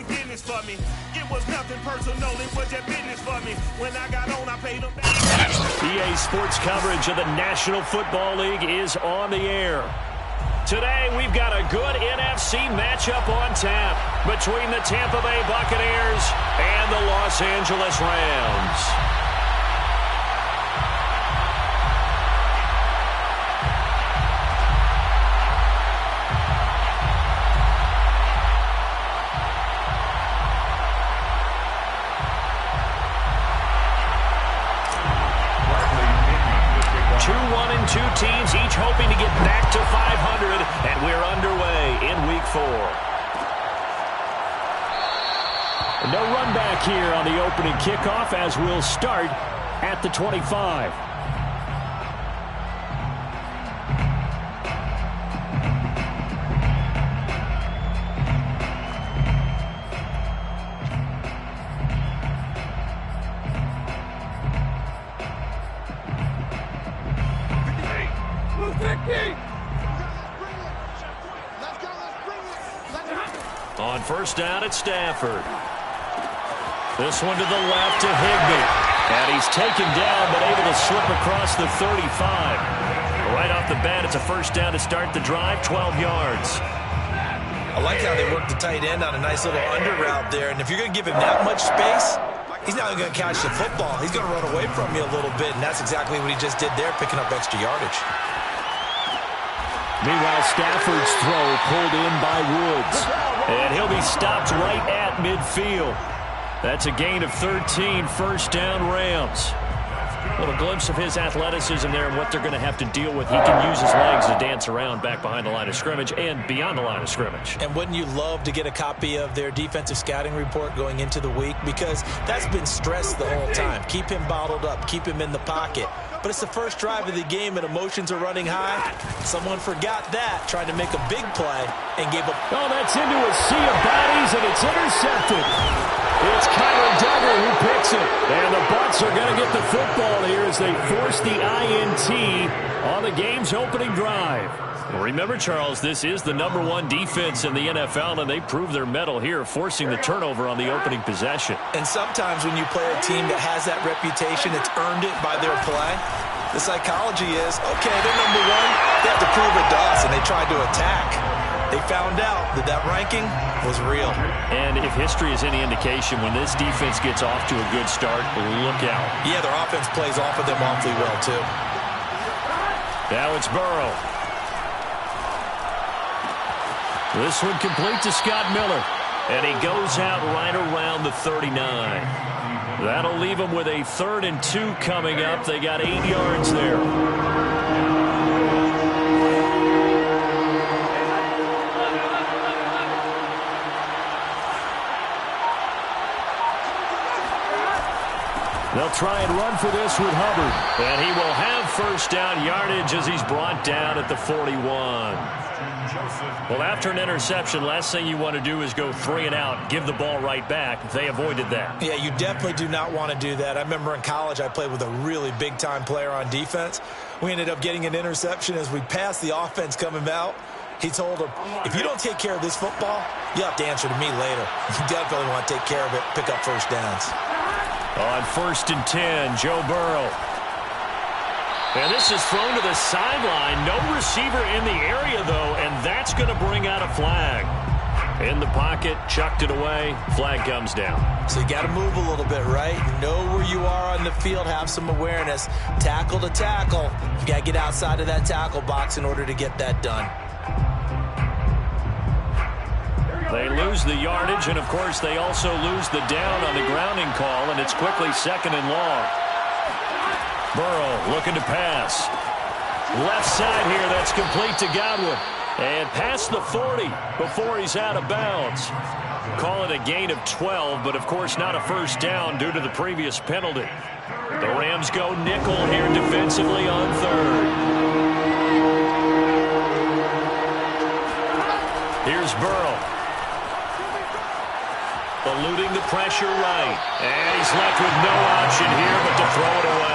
forgiveness for me. It was nothing personal, it was their business for me. When I got on, I paid them back. EA Sports coverage of the National Football League is on the air. Today, we've got a good NFC matchup on tap between the Tampa Bay Buccaneers and the Los Angeles Rams. Two teams each hoping to get back to 500, and we're underway in Week 4. No run back here on the opening kickoff as we'll start at the 25. On first down at Stafford. This one to the left to Higbee. And he's taken down but able to slip across the 35. Right off the bat, it's a first down to start the drive, 12 yards. I like how they work the tight end on a nice little under route there. And if you're going to give him that much space, he's not going to catch the football. He's going to run away from you a little bit, and that's exactly what he just did there, picking up extra yardage. Meanwhile, Stafford's throw pulled in by Woods. And he'll be stopped right at midfield. That's a gain of 13, first down Rams. A little glimpse of his athleticism there and what they're going to have to deal with. He can use his legs to dance around back behind the line of scrimmage and beyond the line of scrimmage. And wouldn't you love to get a copy of their defensive scouting report going into the week? Because that's been stressed the whole time. Keep him bottled up. Keep him in the pocket. But it's the first drive of the game and emotions are running high. Someone forgot that, trying to make a big play and gave up. Oh, that's into a sea of bodies, and it's intercepted. It's Kyler Duggar who picks it. And the Bucs are going to get the football here as they force the INT on the game's opening drive. Remember, Charles, this is the #1 defense in the NFL, and they prove their mettle here, forcing the turnover on the opening possession. And sometimes when you play a team that has that reputation, it's earned it by their play. The psychology is, okay, they're #1. They have to prove it to us, and they tried to attack. They found out that that ranking was real. And if history is any indication, when this defense gets off to a good start, look out. Yeah, their offense plays off of them awfully well, too. Now it's Burrow. This one complete to Scott Miller. And he goes out right around the 39. That'll leave him with a 3rd and 2 coming up. They got 8 yards there. They'll try and run for this with Hubbard. And he will have first down yardage as he's brought down at the 41. Well, after an interception, last thing you want to do is go 3 and out, give the ball right back. They avoided that. Yeah, you definitely do not want to do that. I remember in college I played with a really big-time player on defense. We ended up getting an interception as we passed the offense coming out. He told him, if you don't take care of this football, you have to answer to me later. You definitely want to take care of it, pick up first downs. On 1st and 10, Joe Burrow. And this is thrown to the sideline. No receiver in the area, though, and that's going to bring out a flag. In the pocket, chucked it away, flag comes down. So you got to move a little bit, right? Know where you are on the field, have some awareness. Tackle to tackle. You got to get outside of that tackle box in order to get that done. They lose the yardage, and, of course, they also lose the down on the grounding call, and it's quickly 2nd and long. Burrow looking to pass. Left side here, that's complete to Godwin. And past the 40 before he's out of bounds. Call it a gain of 12, but, of course, not a first down due to the previous penalty. The Rams go nickel here defensively on 3rd. Here's Burrow. Eluding the pressure right. And he's left with no option here but to throw it away.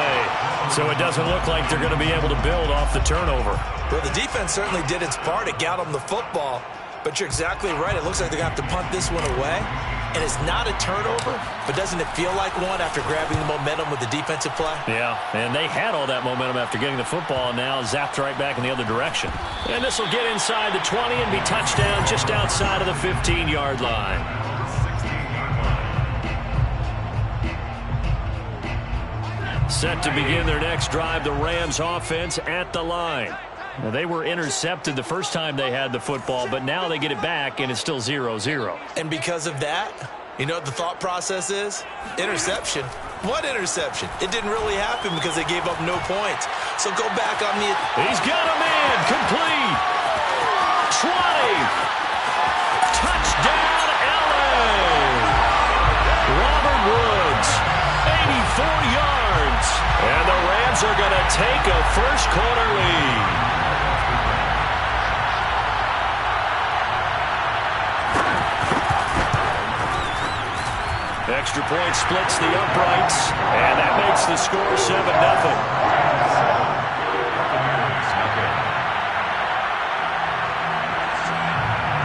So it doesn't look like they're going to be able to build off the turnover. Well, the defense certainly did its part. It got them the football. But you're exactly right. It looks like they're going to have to punt this one away. and it's not a turnover, but doesn't it feel like one after grabbing the momentum with the defensive play? Yeah, and they had all that momentum after getting the football, and now zapped right back in the other direction. And this will get inside the 20 and be touchdown just outside of the 15-yard line. Set to begin their next drive, the Rams offense at the line. Now, they were intercepted the first time they had the football, but now they get it back, and it's still 0-0. And because of that, you know what the thought process is? Interception. What interception? It didn't really happen because they gave up no points. So go back on the... He's got a man. Complete. 20. Touchdown, LA. Robert Woods, 84 yards. And the Rams are going to take a first-quarter lead. Extra point splits the uprights, and that makes the score 7-0.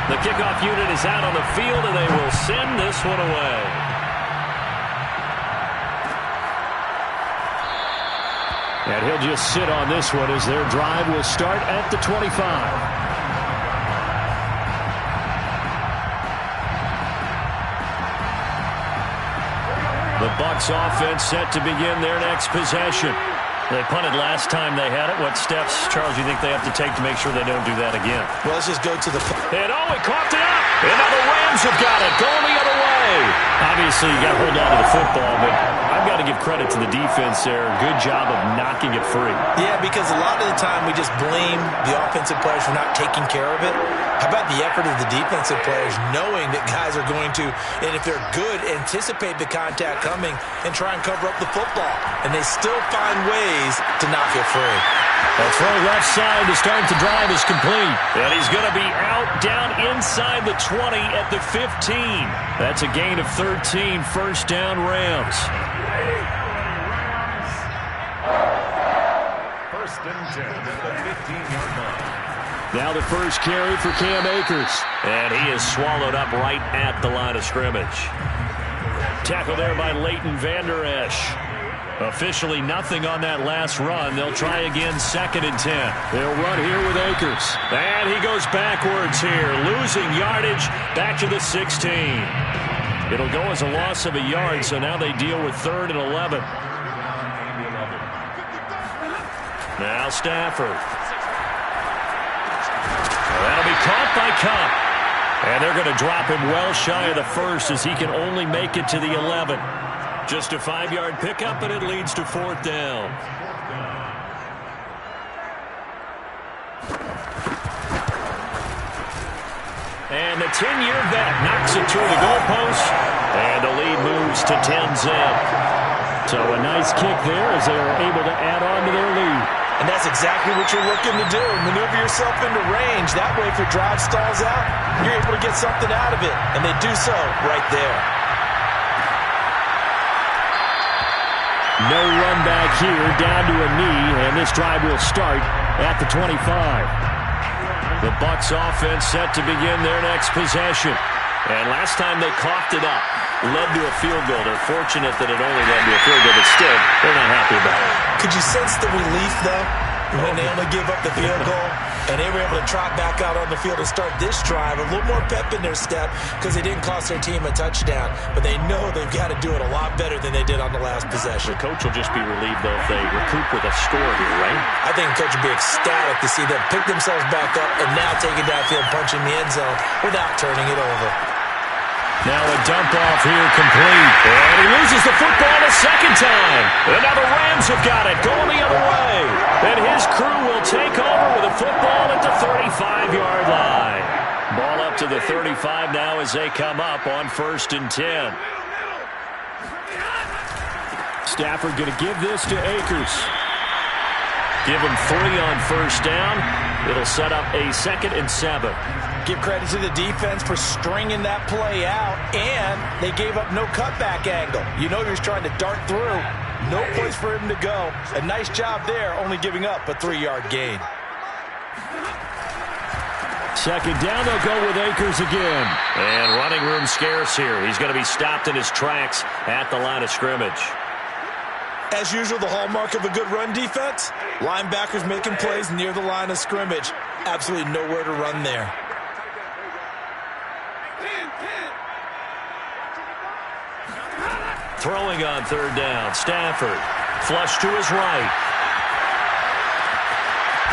The kickoff unit is out on the field, and they will send this one away. And he'll just sit on this one as their drive will start at the 25. The Bucs offense set to begin their next possession. They punted last time they had it. What steps, Charles, do you think they have to take to make sure they don't do that again? Well, let's just go to the... And he coughed it up. And now the Rams have got it. Going the other way. Obviously, you got to hold on to the football, but I've got to give credit to the defense there. Good job of knocking it free. Yeah, because a lot of the time we just blame the offensive players for not taking care of it. How about the effort of the defensive players knowing that guys are going to, and if they're good, anticipate the contact coming and try and cover up the football. And they still find ways to knock it free. That throw left side to start the drive is complete. And he's going to be out down inside the 20 at the 15. That's a gain of 13, first down Rams. First and 10 at the 15-yard line. Now the first carry for Cam Akers. And he is swallowed up right at the line of scrimmage. Tackle there by Leighton Vander Esch. Officially nothing on that last run. They'll try again, 2nd and 10. They'll run here with Akers. And he goes backwards here, losing yardage back to the 16. It'll go as a loss of a yard, so now they deal with 3rd and 11. Now Stafford. That'll be caught by Cup. And they're going to drop him well shy of the first as he can only make it to the 11. Just a 5-yard pickup, and it leads to 4th down. And the 10-year vet knocks it through the goalpost, and the lead moves to 10-zip. So a nice kick there as they are able to add on to their lead. And that's exactly what you're looking to do. Maneuver yourself into range. That way, if your drive stalls out, you're able to get something out of it. And they do so right there. No run back here, down to a knee, and this drive will start at the 25. The Bucs offense set to begin their next possession. And last time they coughed it up, led to a field goal. They're fortunate that it only led to a field goal, but still, they're not happy about it. Could you sense the relief, though, when they only give up the field goal? And they were able to trot back out on the field and start this drive. A little more pep in their step because they didn't cost their team a touchdown. But they know they've got to do it a lot better than they did on the last possession. The coach will just be relieved, though, if they recoup with a score here, right? I think the coach will be ecstatic to see them pick themselves back up and now take it downfield, punching the end zone without turning it over. Now a dump off here complete. And he loses the football a second time. And now the Rams have got it going the other way. And his crew will take over with a football at the 35-yard line. Ball up to the 35 now as they come up on 1st and 10. Stafford going to give this to Akers. Give him 3 on 1st down. It'll set up a 2nd and 7. Give credit to the defense for stringing that play out, and they gave up no cutback angle. You know he was trying to dart through. No place for him to go. A nice job there, only giving up a 3-yard gain. Second down, they'll go with Akers again. And running room scarce here. He's going to be stopped in his tracks at the line of scrimmage. As usual, the hallmark of a good run defense, linebackers making plays near the line of scrimmage. Absolutely nowhere to run there. Throwing on third down, Stafford. Flush to his right.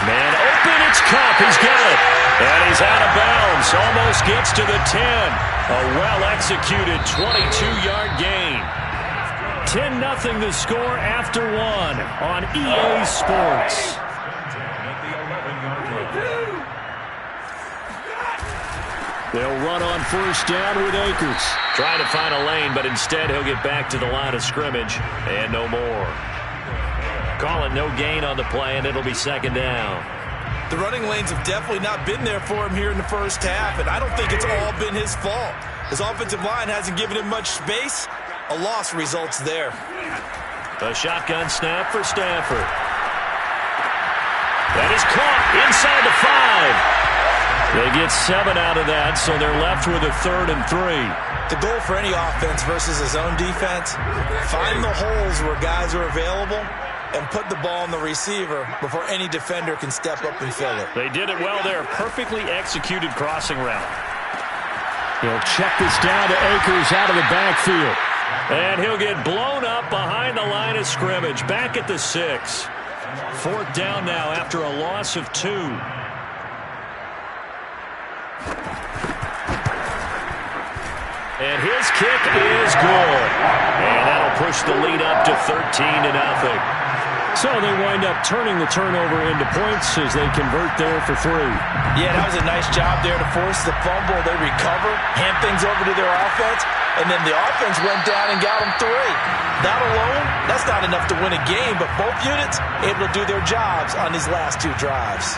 Man open, it's Cup. He's got it. And he's out of bounds. Almost gets to the 10. A well-executed 22-yard gain. 10-0 the score after one on EA Sports. They'll run on first down with Akers. Trying to find a lane, but instead he'll get back to the line of scrimmage and no more. Call it no gain on the play, and it'll be second down. The running lanes have definitely not been there for him here in the first half, and I don't think it's all been his fault. His offensive line hasn't given him much space. A loss results there. A shotgun snap for Stafford. That is caught inside the 5. They get 7 out of that, so they're left with a 3rd and 3. The goal for any offense versus his own defense, find the holes where guys are available and put the ball in the receiver before any defender can step up and fill it. They did it well there. Perfectly executed crossing route. He'll check this down to Akers out of the backfield. And he'll get blown up behind the line of scrimmage. Back at the 6. 4th down now after a loss of 2. And his kick is good. And that'll push the lead up to 13-0. So they wind up turning the turnover into points as they convert there for 3. Yeah, that was a nice job there to force the fumble. They recover, hand things over to their offense, and then the offense went down and got them 3. That alone, that's not enough to win a game, but both units able to do their jobs on these last 2 drives.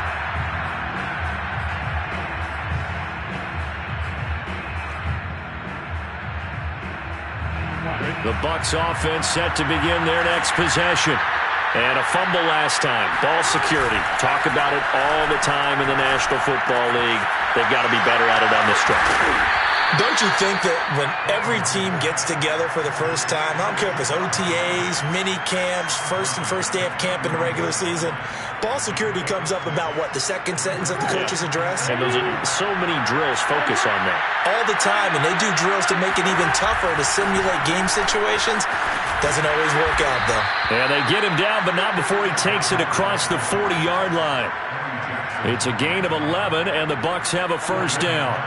The Bucs offense set to begin their next possession. And a fumble last time. Ball security. Talk about it all the time in the National Football League. They've got to be better at it on this stretch. Don't you think that when every team gets together for the first time, I don't care if it's OTAs, mini camps, first day of camp in the regular season, ball security comes up about what, the second sentence of the coach's address? And those are so many drills focus on that. All the time, and they do drills to make it even tougher to simulate game situations. Doesn't always work out, though. And they get him down, but not before he takes it across the 40-yard line. It's a gain of 11, and the Bucs have a first down.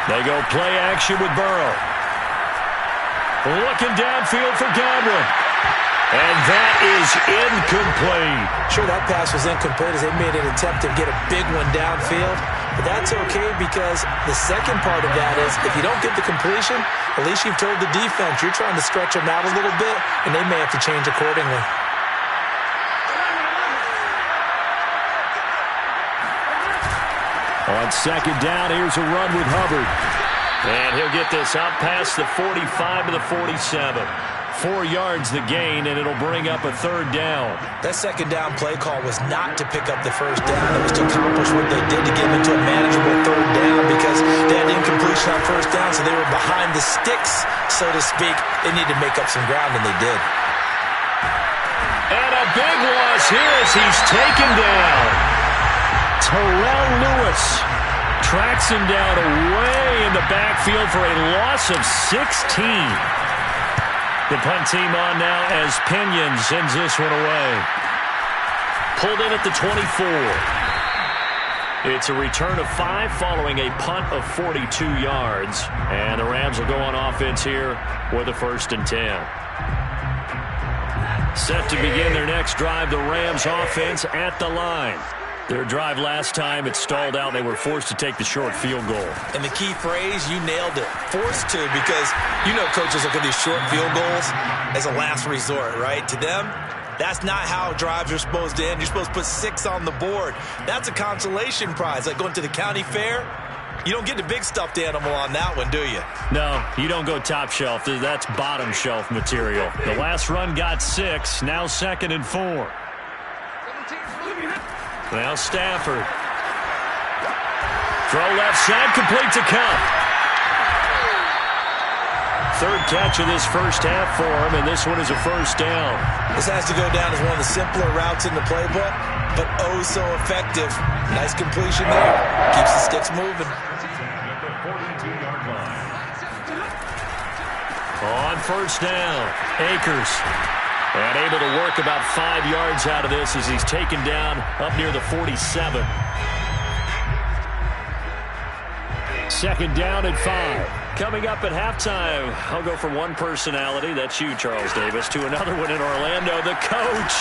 They go play action with Burrow. Looking downfield for Godwin. And that is incomplete. Sure, that pass was incomplete as they made an attempt to get a big one downfield. But that's okay because the second part of that is if you don't get the completion, at least you've told the defense you're trying to stretch them out a little bit, and they may have to change accordingly. On second down, here's a run with Hubbard. And he'll get this out past the 45 to the 47. 4 yards the gain, and it'll bring up a 3rd down. That second down play call was not to pick up the first down. It was to accomplish what they did to get them into a manageable 3rd down because they had incompletion on first down, so they were behind the sticks, so to speak. They needed to make up some ground, and they did. And a big loss here as he's taken down. Terrell Lewis tracks him down away in the backfield for a loss of 16. The punt team on now as Pinion sends this one away. Pulled in at the 24. It's a return of 5 following a punt of 42 yards. And the Rams will go on offense here with a 1st and 10. Set to begin their next drive, the Rams offense at the line. Their drive last time, it stalled out. They were forced to take the short field goal. And the key phrase, you nailed it. Forced to, because you know coaches look at these short field goals as a last resort, right? To them, that's not how drives are supposed to end. You're supposed to put 6 on the board. That's a consolation prize. Like going to the county fair, you don't get the big stuffed animal on that one, do you? No, you don't go top shelf. That's bottom shelf material. The last run got 6, now 2nd and 4. Now Stafford. Throw left side, complete to Cup. Third catch of this first half for him, and this one is a first down. This has to go down as one of the simpler routes in the playbook, but oh so effective. Nice completion there. Keeps the sticks moving. At the 42-yard line. On first down, Akers. And able to work about 5 yards out of this as he's taken down up near the 47. Second down and 5. Coming up at halftime, I'll go from one personality, that's you, Charles Davis, to another one in Orlando, the coach.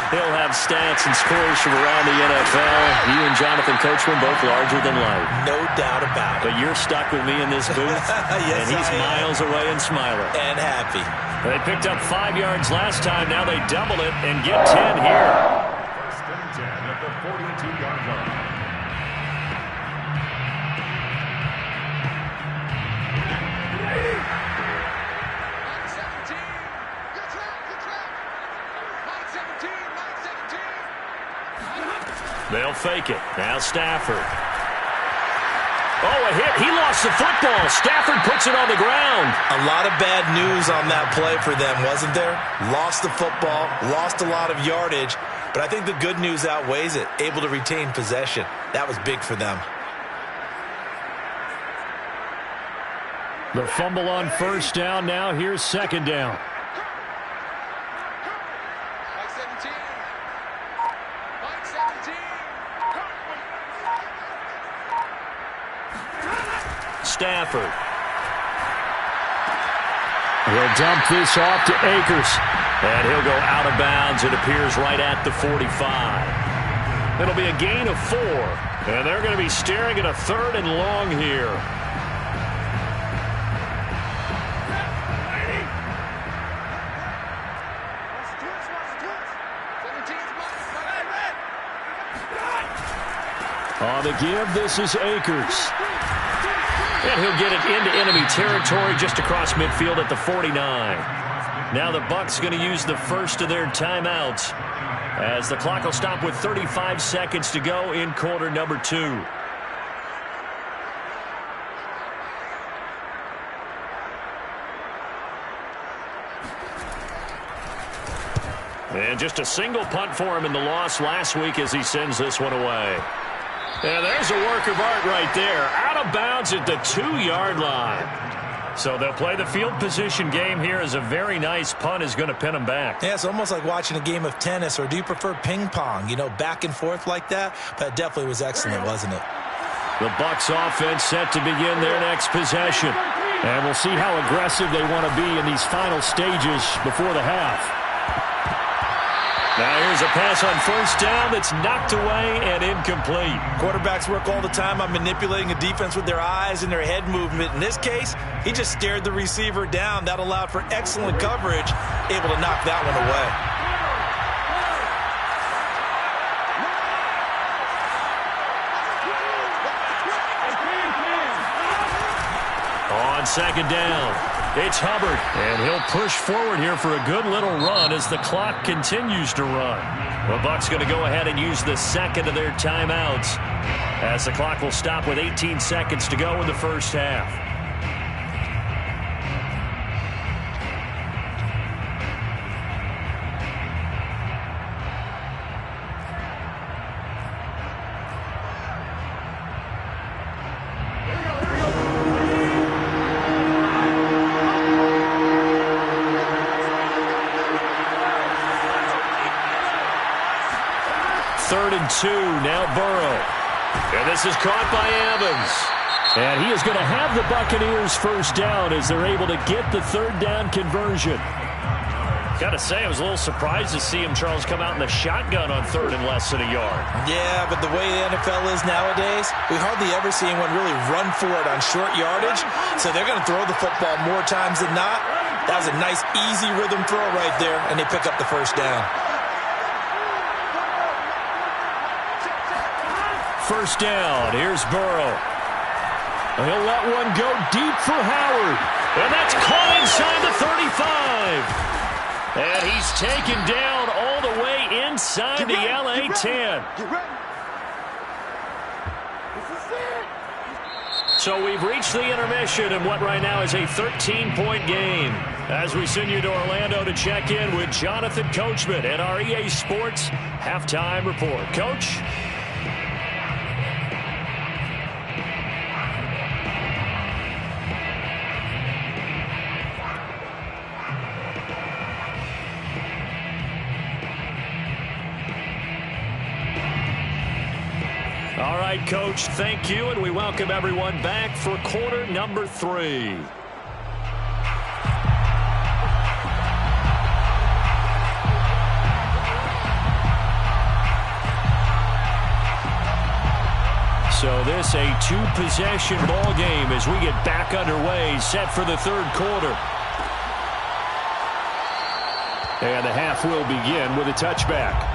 He'll have stats and scores from around the NFL. You and Jonathan Coachman both larger than life. No doubt about it. But you're stuck with me in this booth, yes, and he's miles away and smiling. And happy. They picked up 5 yards last time. Now they double it and get 10 here. First and 10 at the 42-yard line. They'll fake it. Now Stafford. Oh, a hit. He lost the football. Stafford puts it on the ground. A lot of bad news on that play for them, wasn't there? Lost the football, lost a lot of yardage, but I think the good news outweighs it. Able to retain possession. That was big for them. The fumble on first down. Now here's second down. Stafford. He'll dump this off to Akers. And he'll go out of bounds. It appears right at the 45. It'll be a gain of 4. And they're going to be staring at a third and long here. On the give, this is Akers. And he'll get it into enemy territory just across midfield at the 49. Now the Bucs going to use the first of their timeouts as the clock will stop with 35 seconds to go in quarter number 2. And just a single punt for him in the loss last week as he sends this one away. And there's a work of art right there. Out of bounds at the 2-yard line. So they'll play the field position game here as a very nice punt is going to pin them back. Yeah, it's almost like watching a game of tennis, or do you prefer ping pong? You know, back and forth like that? That definitely was excellent, wasn't it? The Bucs offense set to begin their next possession. And we'll see how aggressive they want to be in these final stages before the half. Now here's a pass on first down that's knocked away and incomplete. Quarterbacks work all the time on manipulating a defense with their eyes and their head movement. In this case, he just stared the receiver down. That allowed for excellent coverage, able to knock that one away. On second down, it's Hubbard, and he'll push forward here for a good little run as the clock continues to run. The Bucs going to go ahead and use the second of their timeouts as the clock will stop with 18 seconds to go in the first half. Third and 2, now Burrow. And this is caught by Evans. And he is going to have the Buccaneers first down as they're able to get the third down conversion. Got to say, I was a little surprised to see him, Charles, come out in the shotgun on third and less than a yard. Yeah, but the way the NFL is nowadays, we hardly ever see anyone really run for it on short yardage. So they're going to throw the football more times than not. That was a nice, easy rhythm throw right there, and they pick up the first down. First down, here's Burrow. He'll let one go deep for Howard. And that's caught inside the 35. And he's taken down all the way inside the LA 10. So we've reached the intermission in what right now is a 13-point game. As we send you to Orlando to check in with Jonathan Coachman at our EA Sports Halftime Report. Coach? All right, Coach, thank you, and we welcome everyone back for quarter number 3. So this a 2-possession ball game as we get back underway, set for the third quarter. And the half will begin with a touchback.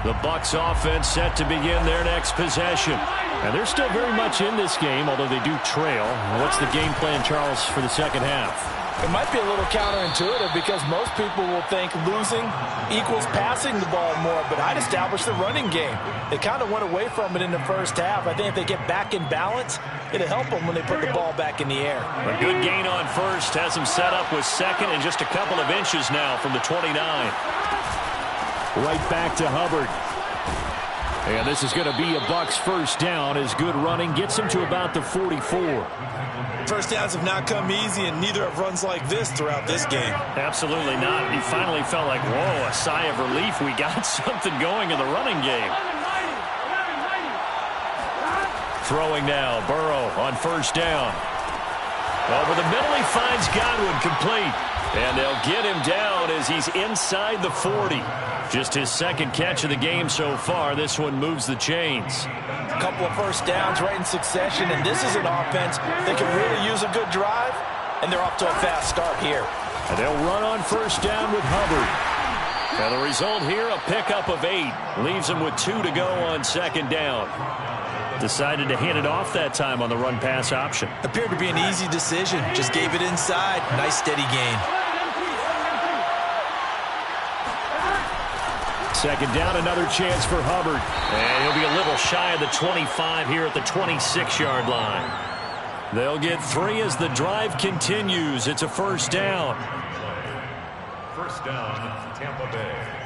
The Bucs offense set to begin their next possession. And they're still very much in this game, although they do trail. What's the game plan, Charles, for the second half? It might be a little counterintuitive because most people will think losing equals passing the ball more, but I'd establish the running game. They kind of went away from it in the first half. I think if they get back in balance, it'll help them when they put the ball back in the air. A good gain on first has them set up with second and just a couple of inches now from the 29. Right back to Hubbard. And this is going to be a Bucs first down as good running gets him to about the 44. First downs have not come easy, and neither have runs like this throughout this game. Absolutely not. He finally felt like, whoa, a sigh of relief. We got something going in the running game. Throwing now, Burrow on first down. Over the middle, he finds Godwin complete. And they'll get him down as he's inside the 40. Just his second catch of the game so far. This one moves the chains. A couple of first downs right in succession, and this is an offense that can really use a good drive, and they're off to a fast start here. And they'll run on first down with Hubbard. And the result here, a pickup of 8. Leaves him with 2 to go on second down. Decided to hand it off that time on the run-pass option. Appeared to be an easy decision. Just gave it inside. Nice steady gain. Second down, another chance for Hubbard. And he'll be a little shy of the 25 here at the 26-yard line. They'll get 3 as the drive continues. It's a first down. First down, Tampa Bay.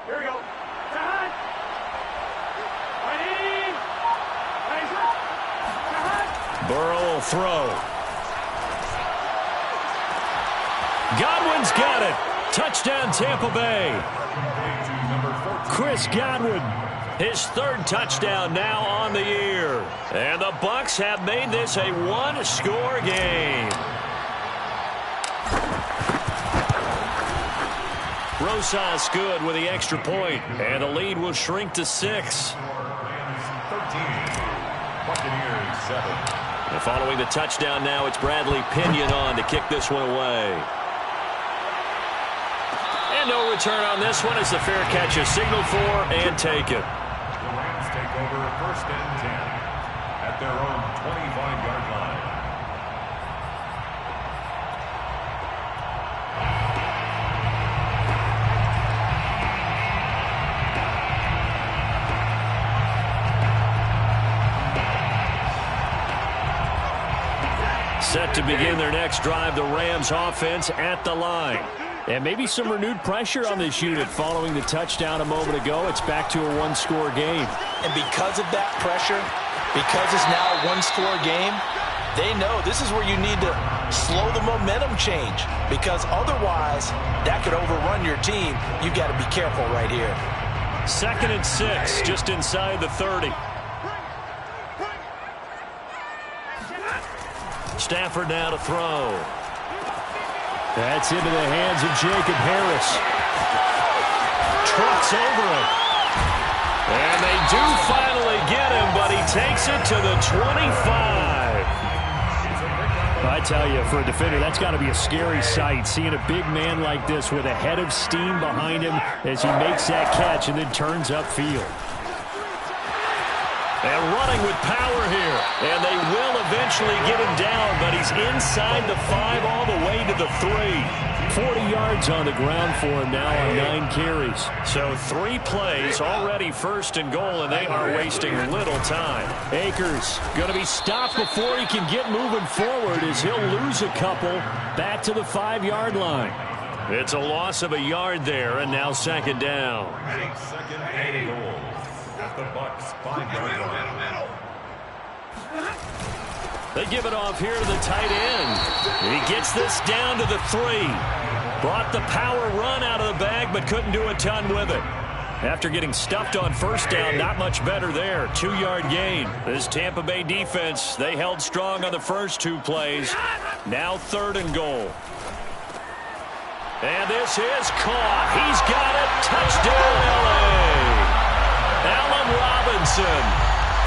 Here we go. Burrow will throw. Godwin's got it. Touchdown, Tampa Bay. Chris Godwin, his 3rd touchdown now on the year. And the Bucs have made this a one-score game. Rosas good with the extra point, and the lead will shrink to 6. 13. Buccaneers 7. And following the touchdown now, it's Bradley Pinion on to kick this one away. And no return on this one as the fair catch is signaled for and taken. The Rams take over first and 10 at their own 25-yard line. Set to begin their next drive, the Rams offense at the line. And maybe some renewed pressure on this unit following the touchdown a moment ago. It's back to a one-score game. And because of that pressure, because it's now a one-score game, they know this is where you need to slow the momentum change, because otherwise that could overrun your team. You've got to be careful right here. 2nd and 6, just inside the 30. Stafford now to throw. That's into the hands of Jacob Harris. Trucks over him. And they do finally get him, but he takes it to the 25. tell you, for a defender, that's got to be a scary sight, seeing a big man like this with a head of steam behind him as he makes that catch and then turns upfield. And running with power here. And they will eventually get him down, but he's inside the 5 all the way to the 3. 40 yards on the ground for him now on 9 carries. So 3 plays, already first and goal, and they are wasting little time. Akers going to be stopped before he can get moving forward as he'll lose a couple back to the 5-yard line. It's a loss of a yard there, and now second down. Second and goal. At the Bucs 5-yard line. They give it off here to the tight end. He gets this down to the 3. Brought the power run out of the bag, but couldn't do a ton with it. After getting stuffed on first down, not much better there. 2-yard gain. This Tampa Bay defense, they held strong on the first 2 plays. Now third and goal. And this is caught. He's got it. Touchdown, L.A. Allen Robinson,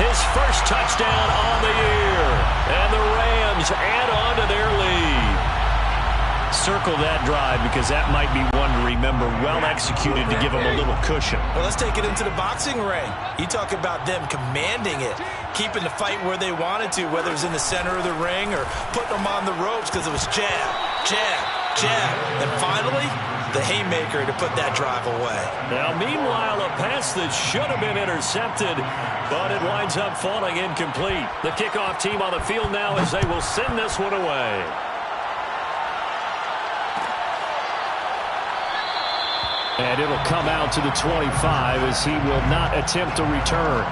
his first touchdown on the year. And the Rams add on to their lead. Circle that drive because that might be one to remember. Well executed to give them a little cushion. Well, let's take it into the boxing ring. You talk about them commanding it, keeping the fight where they wanted to, whether it was in the center of the ring or putting them on the ropes because it was jab, jab, jab. And finally, the haymaker to put that drive away. Now, meanwhile, a pass that should have been intercepted, but it winds up falling incomplete. The kickoff team on the field now as they will send this one away. And it'll come out to the 25 as he will not attempt a return.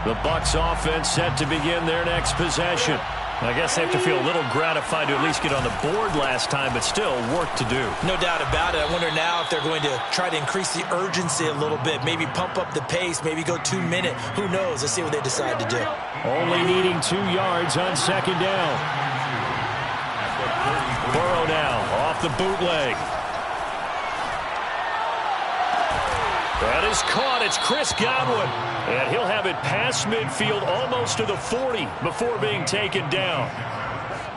The Bucs offense set to begin their next possession. I guess they have to feel a little gratified to at least get on the board last time, but still work to do. No doubt about it. I wonder now if they're going to try to increase the urgency a little bit, maybe pump up the pace, maybe go 2-minute. Who knows? Let's see what they decide to do. Only needing 2 yards on second down. Burrow now off the bootleg. That is caught. It's Chris Godwin. And he'll have it past midfield almost to the 40 before being taken down.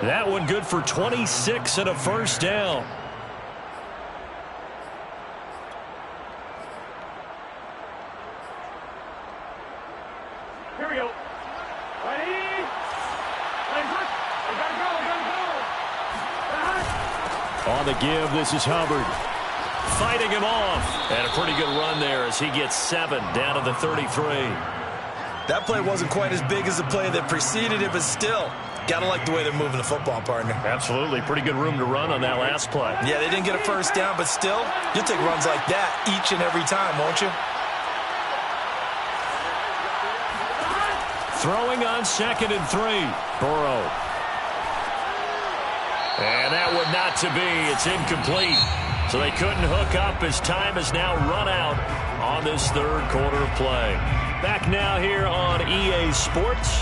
That one good for 26 and a first down. Here we go. Ready? On the give, this is Hubbard. Fighting him off. And a pretty good run there as he gets 7 down to the 33. That play wasn't quite as big as the play that preceded it, but still, got to like the way they're moving the football, partner. Absolutely. Pretty good room to run on that last play. Yeah, they didn't get a first down, but still, you'll take runs like that each and every time, won't you? Throwing on 2nd and 3. Burrow. And that would not to be. It's incomplete. So they couldn't hook up as time has now run out on this third quarter of play. Back now here on EA Sports.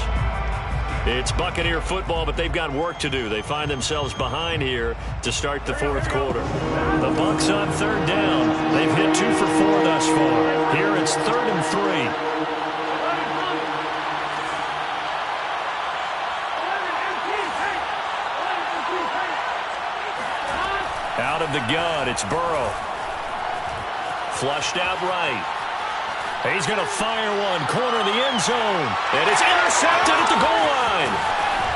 It's Buccaneer football, but they've got work to do. They find themselves behind here to start the fourth quarter. The Bucs on third down. They've hit 2 for 4 thus far. Here it's 3rd and 3. Out of the gun, it's Burrow. Flushed out right. He's going to fire one, corner of the end zone. And it's intercepted at the goal line.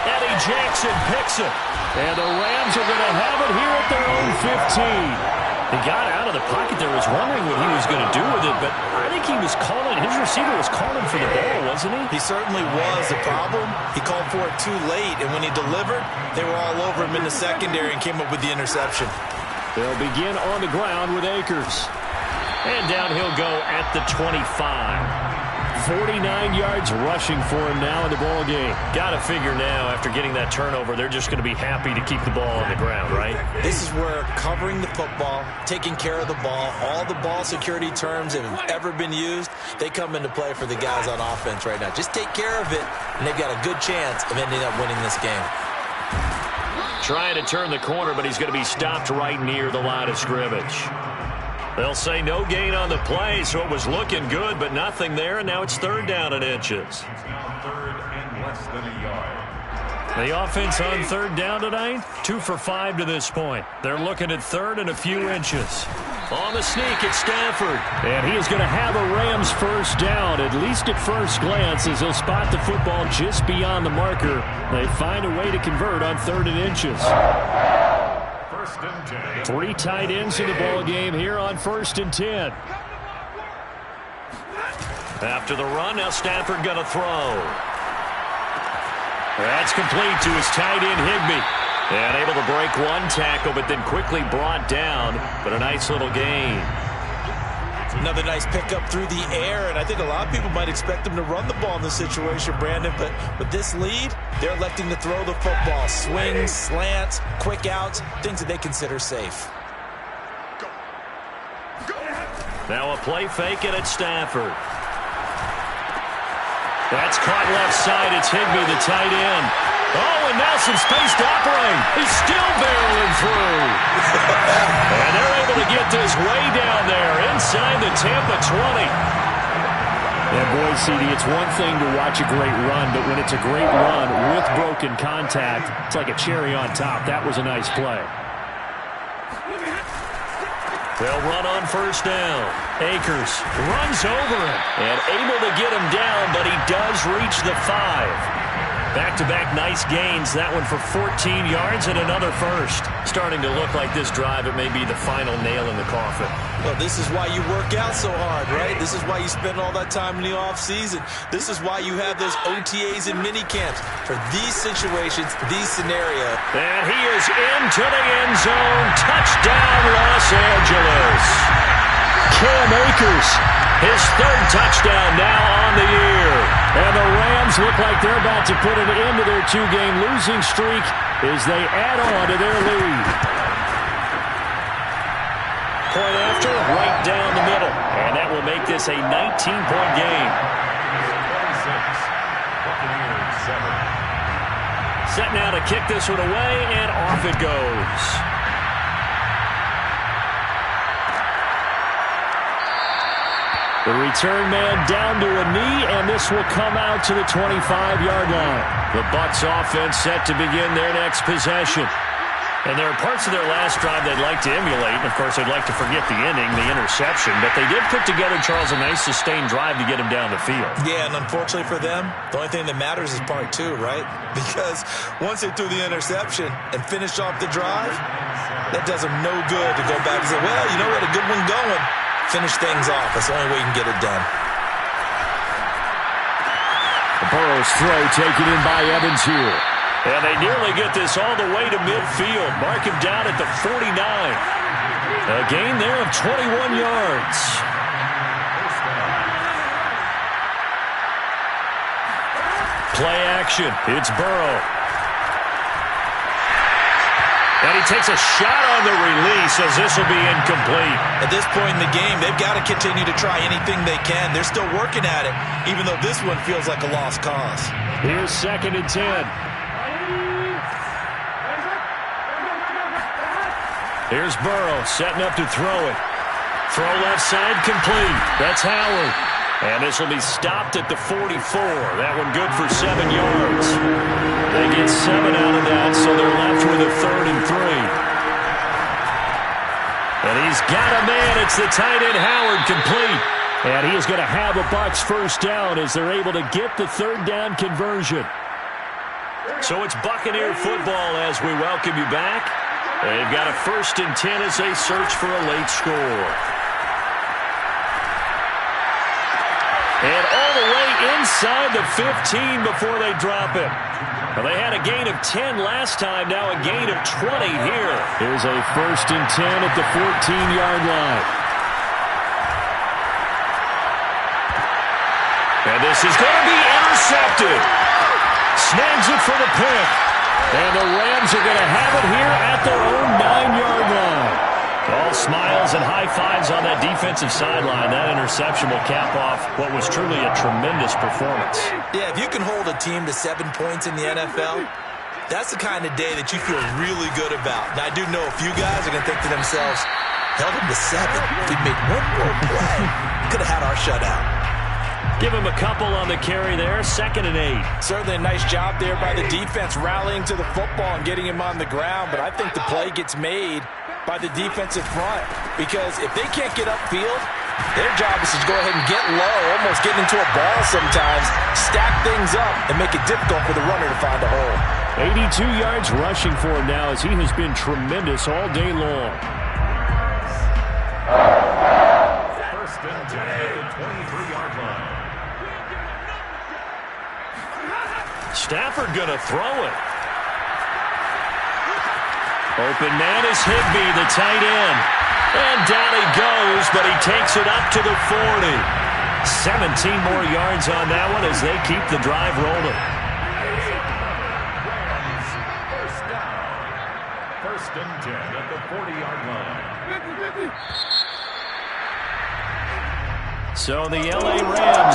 Eddie Jackson picks it. And the Rams are going to have it here at their own 15. He got out of the pocket there, was wondering what he was going to do with it, but I think he was calling, his receiver was calling for the ball, wasn't he? He certainly was. The problem, he called for it too late, and when he delivered, they were all over him in the secondary and came up with the interception. They'll begin on the ground with Akers. And down he'll go at the 25. 49 yards rushing for him now in the ball game. Got to figure now, after getting that turnover, they're just going to be happy to keep the ball on the ground, right? This is where covering the football, taking care of the ball, all the ball security terms that have ever been used, they come into play for the guys on offense right now. Just take care of it, and they've got a good chance of ending up winning this game. Trying to turn the corner, but he's going to be stopped right near the line of scrimmage. They'll say no gain on the play, so it was looking good, but nothing there, and now it's 3rd down and inches. It's now 3rd and less than a yard. The offense on 3rd down tonight, 2 for 5 to this point. They're looking at 3rd and a few inches. On the sneak, it's Stafford. And he is going to have a Rams first down, at least at first glance, as he'll spot the football just beyond the marker. They find a way to convert on 3rd and inches. 1st and 10. 3 tight ends in the ball game here on 1st and 10. After the run, now Stafford going to throw. That's complete to his tight end, Higbee. And able to break 1 tackle, but then quickly brought down. But a nice little gain. Another nice pickup through the air, and I think a lot of people might expect him to run the ball in this situation, Brandon. But with this lead, they're electing to throw the football. Swings, slants, quick outs, things that they consider safe. Now a play fake, and it's Stafford. That's caught left side. It's Higbee, the tight end. Oh, and now some space to operate. He's still barreling through. And they're able to get this way down there inside the Tampa 20. Yeah, boy, CD, it's one thing to watch a great run, but when it's a great run with broken contact, it's like a cherry on top. That was a nice play. They'll run on 1st down. Akers runs over him and able to get him down, but he does reach the 5. Back-to-back nice gains. That one for 14 yards and another first. Starting to look like this drive, it may be the final nail in the coffin. Well, this is why you work out so hard, right? This is why you spend all that time in the offseason. This is why you have those OTAs and mini camps for these situations, these scenarios. And he is into the end zone. Touchdown, Los Angeles. Cam Akers, his 3rd touchdown now on the year. And the Rams look like they're about to put an end to their 2-game losing streak as they add on to their lead. Point after, right down the middle. And that will make this a 19-point game. 26. Buccaneers 7. Set now to kick this one away, and off it goes. The return man down to a knee, and this will come out to the 25-yard line. The Bucs offense set to begin their next possession. And there are parts of their last drive they'd like to emulate. And, of course, they'd like to forget the inning, the interception. But they did put together, Charles, a nice sustained drive to get him down the field. Yeah, and unfortunately for them, the only thing that matters is part 2, right? Because once they threw the interception and finished off the drive, that does them no good to go back and say, well, you know, we had a good one going. Finish things off. That's the only way you can get it done. Burrow's throw taken in by Evans here. And they nearly get this all the way to midfield. Mark him down at the 49. A gain there of 21 yards. Play action. It's Burrow. And he takes a shot on the release as this will be incomplete. At this point in the game, they've got to continue to try anything they can. They're still working at it, even though this one feels like a lost cause. Here's 2nd and 10. Here's Burrow setting up to throw it. Throw left side complete. That's Howard. And this will be stopped at the 44. That one good for 7 yards. They get 7 out of that, so they're left with a 3rd and 3. And he's got a man. It's the tight end Howard complete. And he is going to have a Bucs first down as they're able to get the 3rd down conversion. So it's Buccaneer football as we welcome you back. They've got a 1st and 10 as they search for a late score. And all the way inside the 15 before they drop it. Well, they had a gain of 10 last time, now a gain of 20 here. Here's a 1st and 10 at the 14-yard line. And this is going to be intercepted. Snags it for the pick. And the Rams are going to have it here at their own 9-yard line. All smiles and high fives on that defensive sideline. That interception will cap off what was truly a tremendous performance. Yeah, if you can hold a team to 7 points in the NFL, that's the kind of day that you feel really good about. And I do know a few guys are going to think to themselves, Held him to 7. If we made one more play, could have had our shutout. Give him a couple on the carry there. 2nd and 8. Certainly a nice job there by the defense rallying to the football and getting him on the ground. But I think the play gets made by the defensive front. Because if they can't get upfield, their job is to go ahead and get low, almost get into a ball sometimes, stack things up, and make it difficult for the runner to find a hole. 82 yards rushing for him now as he has been tremendous all day long. 1st and 10 at the 23-yard line. Stafford going to throw it. Open man is Higbee, the tight end. And down he goes, but he takes it up to the 40. 17 more yards on that one as they keep the drive rolling. Rams, 1st down. 1st and 10 at the 40-yard line. So the L.A. Rams